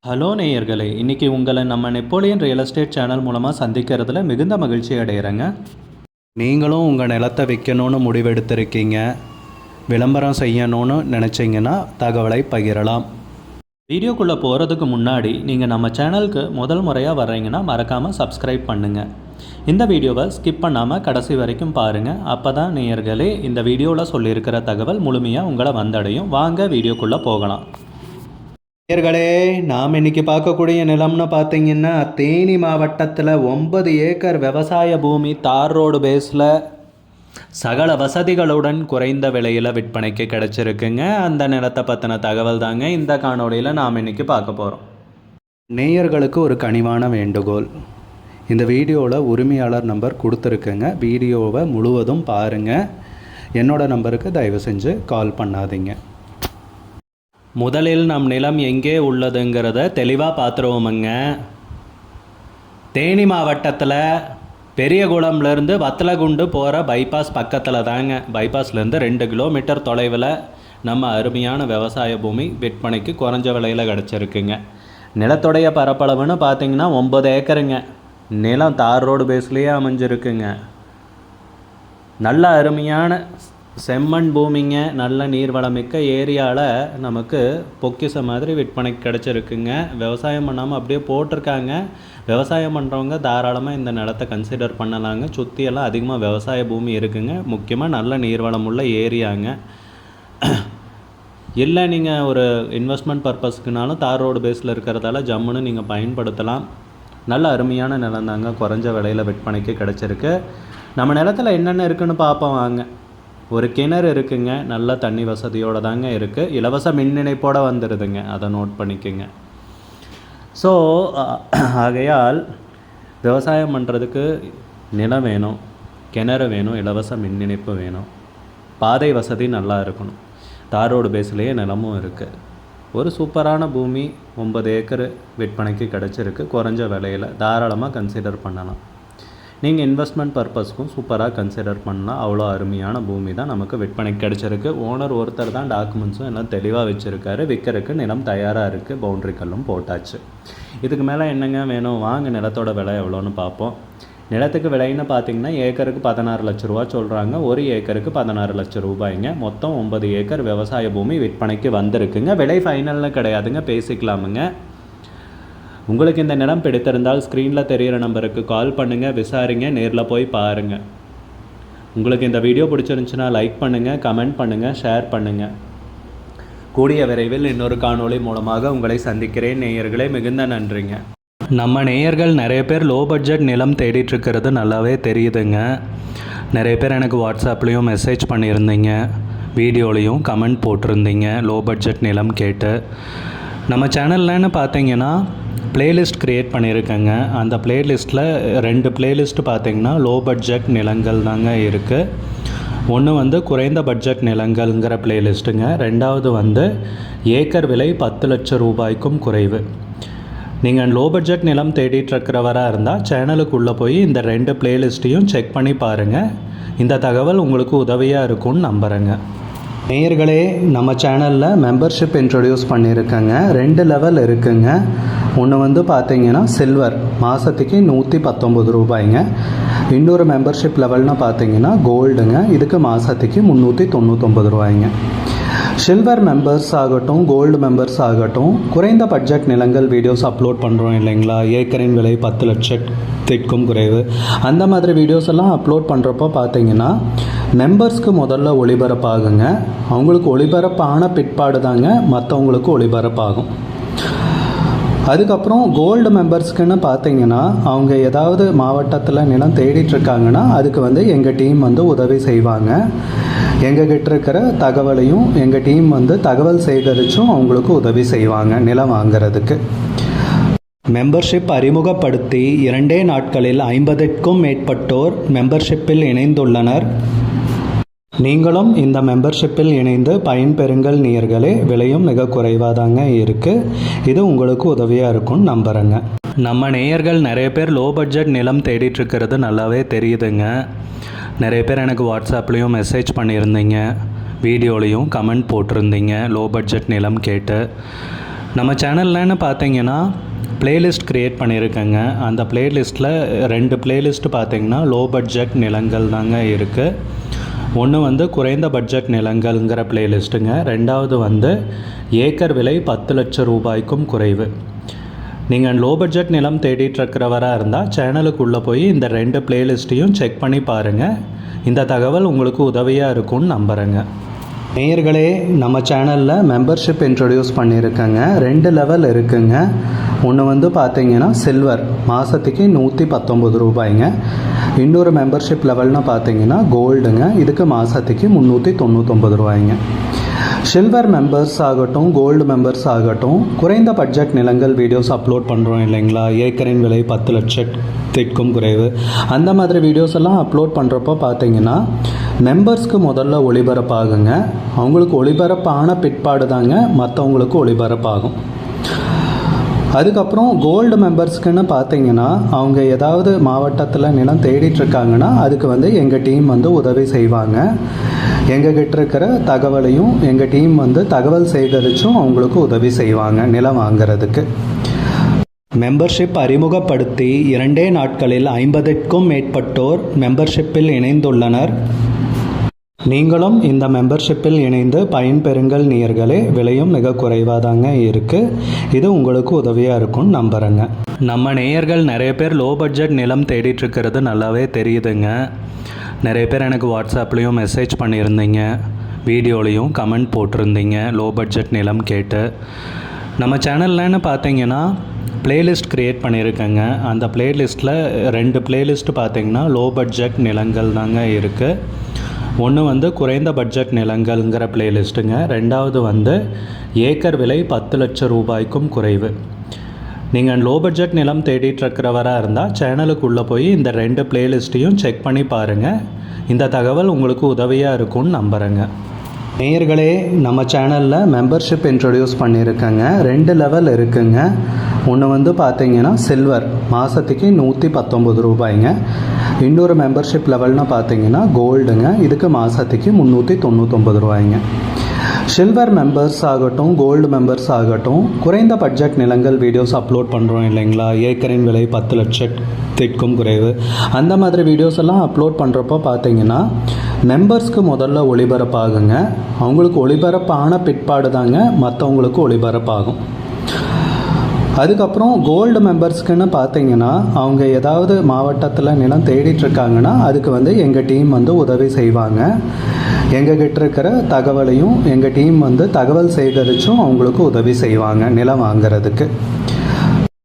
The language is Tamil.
ஹலோ நேயர்களே, இன்றைக்கி உங்களை நம்ம நெப்போலியன் ரியல் எஸ்டேட் சேனல் மூலமாக சந்திக்கிறதுல மிகுந்த மகிழ்ச்சி அடைகிறேங்க. நீங்களும் உங்கள் நிலத்தை விற்கணும்னு முடிவெடுத்திருக்கீங்க, விளம்பரம் செய்யணும்னு நினச்சிங்கன்னா தகவலை பகிரலாம். வீடியோக்குள்ளே போகிறதுக்கு முன்னாடி நீங்கள் நம்ம சேனலுக்கு முதல் முறையாக வர்றீங்கன்னா மறக்காமல் சப்ஸ்கிரைப் பண்ணுங்கள். இந்த வீடியோவை ஸ்கிப் பண்ணாமல் கடைசி வரைக்கும் பாருங்கள். அப்போ தான் நேயர்களே இந்த வீடியோவில் சொல்லியிருக்கிற தகவல் முழுமையாக உங்களை வந்தடையும். வாங்க வீடியோக்குள்ளே போகலாம். நேயர்களே, நாம் இன்றைக்கி பார்க்கக்கூடிய நிலம்னு பார்த்தீங்கன்னா தேனி மாவட்டத்தில் 9 ஏக்கர் விவசாய பூமி தார் ரோடு பேஸில் சகல வசதிகளுடன் குறைந்த விலையில் விற்பனைக்கு கிடச்சிருக்குங்க. அந்த நிலத்தை பற்றின தகவல் தாங்க இந்த காணொலியில் நாம் இன்றைக்கி பார்க்க போகிறோம். நேயர்களுக்கு ஒரு கனிவான வேண்டுகோள், இந்த வீடியோவில் உரிமையாளர் நம்பர் கொடுத்துருக்குங்க. வீடியோவை முழுவதும் பாருங்கள். என்னோடய நம்பருக்கு தயவு செஞ்சு கால் பண்ணாதீங்க. முதலில் நம் நிலம் எங்கே உள்ளதுங்கிறத தெளிவாக பார்த்துருவோமுங்க. தேனி மாவட்டத்தில் பெரியகுளம்லேருந்து வத்தலகுண்டு போகிற பைபாஸ் பக்கத்தில் தாங்க. பைபாஸ்லேருந்து 2 கிலோமீட்டர் தொலைவில் நம்ம அருமையான விவசாய பூமி விற்பனைக்கு குறைஞ்ச விலையில் கிடச்சிருக்குங்க. நிலத்துடைய பரப்பளவுன்னு பார்த்திங்கன்னா 9 ஏக்கருங்க. நிலம் தார் ரோடு பேஸ்லேயே அமைஞ்சிருக்குங்க. நல்ல அருமையான செம்மண் பூமிங்க. நல்ல நீர்வளமிக்க ஏரியாவில் நமக்கு பொக்கிஷ மாதிரி விற்பனைக்கு கிடச்சிருக்குங்க. விவசாயம் பண்ணாமல் அப்படியே போட்டிருக்காங்க. விவசாயம் பண்ணுறவங்க தாராளமாக இந்த நிலத்தை கன்சிடர் பண்ணலாங்க. சுற்றியெல்லாம் அதிகமாக விவசாய பூமி இருக்குங்க. முக்கியமாக நல்ல நீர்வளம் உள்ள ஏரியாங்க. இல்லை நீங்கள் ஒரு இன்வெஸ்ட்மெண்ட் பர்பஸ்க்குனாலும் தார் ரோடு பேஸில் இருக்கிறதால ஜம்முன்னு நீங்கள் பயன்படுத்தலாம். நல்ல அருமையான நிலம் தாங்க. குறைஞ்ச விலையில் விற்பனைக்கு கிடச்சிருக்கு. நம்ம நிலத்தில் என்னென்ன இருக்குதுன்னு பார்ப்போம் வாங்க. ஒரு கிணறு இருக்குங்க. நல்ல தண்ணி வசதியோடு தாங்க இருக்குது. இலவச மின் இணைப்போடு வந்துடுதுங்க, அதை நோட் பண்ணிக்கோங்க. ஸோ ஆகையால் விவசாயம் பண்ணுறதுக்கு நிலம் வேணும், கிணறு வேணும், இலவச மின் இணைப்பு வேணும், பாதை வசதி நல்லா இருக்கணும். தார் ரோடு பேஸ்லேயே நிலமும் இருக்குது. ஒரு சூப்பரான பூமி 9 ஏக்கர் விற்பனைக்கு கிடச்சிருக்கு. குறைஞ்ச விலையில் தாராளமாக கன்சிடர் பண்ணலாம். நீங்கள் இன்வெஸ்ட்மெண்ட் பர்பஸ்க்கும் சூப்பராக கன்சிடர் பண்ணலாம். அவ்வளோ அருமையான பூமி தான் நமக்கு விற்பனைக்கு கிடச்சிருக்கு. ஓனர் ஒருத்தர் தான் டாக்குமெண்ட்ஸும் எல்லாம் தெளிவாக வச்சுருக்காரு. விற்கிறதுக்கு நிலம் தயாராக இருக்குது. பவுண்ட்ரி கல்லும் போட்டாச்சு. இதுக்கு மேலே என்னங்க வேணும்? வாங்க நிலத்தோட விலை எவ்வளோன்னு பார்ப்போம். நிலத்துக்கு விலைன்னு பார்த்தீங்கன்னா ஏக்கருக்கு 16 லட்ச ரூபா சொல்கிறாங்க. ஒரு ஏக்கருக்கு 16 லட்ச ரூபாய்ங்க. மொத்தம் 9 ஏக்கர் விவசாய பூமி விற்பனைக்கு வந்திருக்குங்க. விலை ஃபைனல்னு கிடையாதுங்க, பேசிக்கலாமுங்க. உங்களுக்கு இந்த நிலம் பிடித்திருந்தால் ஸ்க்ரீனில் தெரிகிற நம்பருக்கு கால் பண்ணுங்கள், விசாரிங்க, நேரில் போய் பாருங்கள். உங்களுக்கு இந்த வீடியோ பிடிச்சிருந்துச்சுன்னா லைக் பண்ணுங்கள், கமெண்ட் பண்ணுங்கள், ஷேர் பண்ணுங்கள். கூடிய விரைவில் இன்னொரு காணொளி மூலமாக உங்களை சந்திக்கிறேன். நேயர்களே, மிகுந்த நன்றிங்க. நம்ம நேயர்கள் நிறைய பேர் லோ பட்ஜெட் நிலம் தேடிட்டுருக்கிறது நல்லாவே தெரியுதுங்க. நிறைய பேர் எனக்கு வாட்ஸ்அப்லேயும் மெசேஜ் பண்ணியிருந்தீங்க, வீடியோலையும் கமெண்ட் போட்டிருந்தீங்க லோ பட்ஜெட் நிலம் கேட்டு. நம்ம சேனல்லன்னு பார்த்தீங்கன்னா பிளேலிஸ்ட் க்ரியேட் பண்ணியிருக்கேங்க. அந்த பிளேலிஸ்ட்டில் 2 பிளேலிஸ்ட்டு பார்த்திங்கன்னா லோ பட்ஜெட் நிலங்கள் தாங்க இருக்குது. ஒன்று குறைந்த பட்ஜெட் நிலங்கள்ங்கிற பிளேலிஸ்ட்டுங்க. 2வது ஏக்கர் விலை 10 லட்சம் ரூபாய்க்கும் குறைவு. நீங்கள் லோ பட்ஜெட் நிலம் தேடிட்டுருக்கிறவராக இருந்தால் சேனலுக்குள்ளே போய் இந்த 2 பிளேலிஸ்ட்டையும் செக் பண்ணி பாருங்கள். இந்த தகவல் உங்களுக்கு உதவியாக இருக்கும்னு நம்புகிறேங்க. நேயர்களே, நம்ம சேனலில் மெம்பர்ஷிப் இன்ட்ரடியூஸ் பண்ணியிருக்கேங்க. 2 லெவல் இருக்குங்க. ஒன்று பார்த்தீங்கன்னா சில்வர், மாதத்துக்கு 119 ரூபாய்ங்க. இன்னொரு மெம்பர்ஷிப் லெவல்னு பார்த்தீங்கன்னா கோல்டுங்க. இதுக்கு மாதத்துக்கு 399 ரூபாய்ங்க. சில்வர் மெம்பர்ஸ் ஆகட்டும், கோல்டு மெம்பர்ஸ் ஆகட்டும், குறைந்த பட்ஜெட் நிலங்கள் வீடியோஸ் அப்லோட் பண்ணுறோம் இல்லைங்களா? ஏக்கரின் விலை 10 லட்சத்திற்கும் குறைவு, அந்த மாதிரி வீடியோஸ் எல்லாம் அப்லோட் பண்ணுறப்போ பார்த்தீங்கன்னா மெம்பர்ஸ்க்கு முதல்ல ஒளிபரப்பாகுங்க. அவங்களுக்கு ஒளிபரப்பான பிற்பாடு தாங்க மற்றவங்களுக்கு ஒளிபரப்பாகும். அதுக்கப்புறம் கோல்டு மெம்பர்ஸ்க்குன்னு பார்த்தீங்கன்னா அவங்க ஏதாவது மாவட்டத்தில் நிலம் தேடிட்டுருக்காங்கன்னா அதுக்கு எங்கள் டீம் உதவி செய்வாங்க. எங்ககிட்ட இருக்கிற தகவலையும் எங்கள் டீம் தகவல் சேகரித்தும் அவங்களுக்கு உதவி செய்வாங்க நிலம் வாங்கிறதுக்கு. மெம்பர்ஷிப் அறிமுகப்படுத்தி 2 நாட்களில் 50க்கும் மேற்பட்டோர் மெம்பர்ஷிப்பில் இணைந்துள்ளனர். நீங்களும் இந்த மெம்பர்ஷிப்பில் இணைந்து பயன்பெறுங்கள் நேயர்களே. விலையும் மிக குறைவாக தாங்க இருக்குது. இது உங்களுக்கு உதவியாக இருக்கும்னு நம்புகிறேங்க. நம்ம நேயர்கள் நிறைய பேர் லோ பட்ஜெட் நிலம் தேடிட்டுருக்கிறது நல்லாவே தெரியுதுங்க. நிறைய பேர் எனக்கு வாட்ஸ்அப்லேயும் மெசேஜ் பண்ணியிருந்தீங்க, வீடியோலையும் கமெண்ட் போட்டிருந்தீங்க லோ பட்ஜெட் நிலம் கேட்டு. நம்ம சேனல்லன்னு பார்த்தீங்கன்னா பிளேலிஸ்ட் க்ரியேட் பண்ணியிருக்கேங்க. அந்த பிளேலிஸ்ட்டில் 2 பிளேலிஸ்ட்டு பார்த்தீங்கன்னா லோ பட்ஜெட் நிலங்கள் தாங்க இருக்குது. ஒன்று வந்து குறைந்த பட்ஜெட் நிலங்கள்ங்கிற பிளேலிஸ்ட்டுங்க. ரெண்டாவது வந்து ஏக்கர் விலை 10 லட்சம் ரூபாய்க்கும் குறைவு. நீங்கள் லோ பட்ஜெட் நிலம் தேடிட்டுருக்கிறவராக இருந்தால் சேனலுக்குள்ளே போய் இந்த 2 பிளேலிஸ்ட்டையும் செக் பண்ணி பாருங்கள். இந்த தகவல் உங்களுக்கு உதவியாக இருக்கும்னு நம்புகிறேங்க. நேயர்களே, நம்ம சேனலில் மெம்பர்ஷிப் இன்ட்ரடியூஸ் பண்ணியிருக்கேங்க. 2 லெவல் இருக்குங்க. ஒன்று வந்து பார்த்தீங்கன்னா சில்வர், மாதத்துக்கு 119 ரூபாய்ங்க. இன்னொரு மெம்பர்ஷிப் லெவல்னு பார்த்தீங்கன்னா கோல்டுங்க, இதுக்கு மாதத்துக்கு 399 ரூபாய்ங்க. சில்வர் மெம்பர்ஸ் ஆகட்டும், கோல்டு மெம்பர்ஸ் ஆகட்டும், குறைந்த பட்ஜெட் நிலங்கள் வீடியோஸ் அப்லோட் பண்ணுறோம் இல்லைங்களா, ஏக்கரின் விலை 10 லட்சத்திற்கும் குறைவு, அந்த மாதிரி வீடியோஸ் எல்லாம் அப்லோட் பண்ணுறப்போ பார்த்தீங்கன்னா மெம்பர்ஸ்க்கு முதல்ல ஒளிபரப்பாகுங்க. அவங்களுக்கு ஒளிபரப்பான பிற்பாடு தாங்க மற்றவங்களுக்கு ஒளிபரப்பாகும். அதுக்கப்புறம் கோல்டு மெம்பர்ஸ்க்குன்னு பார்த்தீங்கன்னா அவங்க ஏதாவது மாவட்டத்தில் நிலம் தேடிட்டுருக்காங்கன்னா அதுக்கு வந்து எங்கள் டீம் வந்து உதவி செய்வாங்க. எங்ககிட்ட இருக்கிற தகவலையும் எங்கள் டீம் வந்து தகவல் சேகரித்தும் அவங்களுக்கு உதவி செய்வாங்க நிலம் வாங்கிறதுக்கு. மெம்பர்ஷிப் அறிமுகப்படுத்தி 2 நாட்களில் 50க்கும் மேற்பட்டோர் மெம்பர்ஷிப்பில் இணைந்துள்ளனர். நீங்களும் இந்த மெம்பர்ஷிப்பில் இணைந்து பயன்பெறுங்கள் நேயர்களே. விலையும் மிக குறைவாக தாங்க இருக்குது. இது உங்களுக்கு உதவியாக இருக்கும்னு நம்புகிறேங்க. நம்ம நேயர்கள் நிறைய பேர் லோ பட்ஜெட் நிலம் தேடிட்டுருக்கிறது நல்லாவே தெரியுதுங்க. நிறைய பேர் எனக்கு வாட்ஸ்அப்லேயும் மெசேஜ் பண்ணியிருந்தீங்க, வீடியோலையும் கமெண்ட் போட்டிருந்தீங்க லோ பட்ஜெட் நிலம் கேட்டு. நம்ம சேனல்லன்னு பார்த்தீங்கன்னா பிளேலிஸ்ட் க்ரியேட் பண்ணியிருக்கேங்க. அந்த பிளேலிஸ்ட்டில் 2 பிளேலிஸ்ட்டு பார்த்தீங்கன்னா லோ பட்ஜெட் நிலங்கள் தாங்க இருக்குது. ஒன்று வந்து குறைந்த பட்ஜெட் நிலங்கள்ங்கிற பிளேலிஸ்ட்டுங்க. ரெண்டாவது வந்து ஏக்கர் விலை 10 லட்சம் ரூபாய்க்கும் குறைவு. நீங்கள் லோ பட்ஜெட் நிலம் தேடிட்டுருக்கிறவராக இருந்தால் சேனலுக்குள்ளே போய் இந்த 2 பிளேலிஸ்ட்டையும் செக் பண்ணி பாருங்கள். இந்த தகவல் உங்களுக்கு உதவியாக இருக்கும்னு நம்புகிறேங்க. நேயர்களே, நம்ம சேனலில் மெம்பர்ஷிப் இன்ட்ரடியூஸ் பண்ணியிருக்கேங்க. 2 லெவல் இருக்குங்க. ஒன்று வந்து பார்த்தீங்கன்னா சில்வர், மாதத்துக்கு 119 ரூபாய்ங்க. இன்னொரு மெம்பர்ஷிப் லெவல்னு பார்த்தீங்கன்னா கோல்டுங்க, இதுக்கு மாதத்துக்கு 399 ரூபாய்ங்க. சில்வர் மெம்பர்ஸ் ஆகட்டும், கோல்டு மெம்பர்ஸ் ஆகட்டும், குறைந்த பட்ஜெட் நிலங்கள் வீடியோஸ் அப்லோட் பண்ணுறோம் இல்லைங்களா, ஏக்கரின் விலை 10 லட்சத்திற்கும் குறைவு, அந்த மாதிரி வீடியோஸ் எல்லாம் அப்லோட் பண்ணுறப்போ பார்த்தீங்கன்னா மெம்பர்ஸ்க்கு முதல்ல ஒளிபரப்பாகுங்க. அவங்களுக்கு ஒளிபரப்பான பிற்பாடு தாங்க மற்றவங்களுக்கு ஒளிபரப்பாகும். அதுக்கப்புறம் கோல்டு மெம்பர்ஸ்க்குன்னு பார்த்தீங்கன்னா அவங்க ஏதாவது மாவட்டத்தில் நிலம் தேடிட்டுருக்காங்கன்னா அதுக்கு வந்து எங்கள் டீம் வந்து உதவி செய்வாங்க. எங்ககிட்ட இருக்கிற தகவலையும் எங்கள் டீம் வந்து தகவல் சேகரித்தும் அவங்களுக்கு உதவி செய்வாங்க நிலம் வாங்கிறதுக்கு.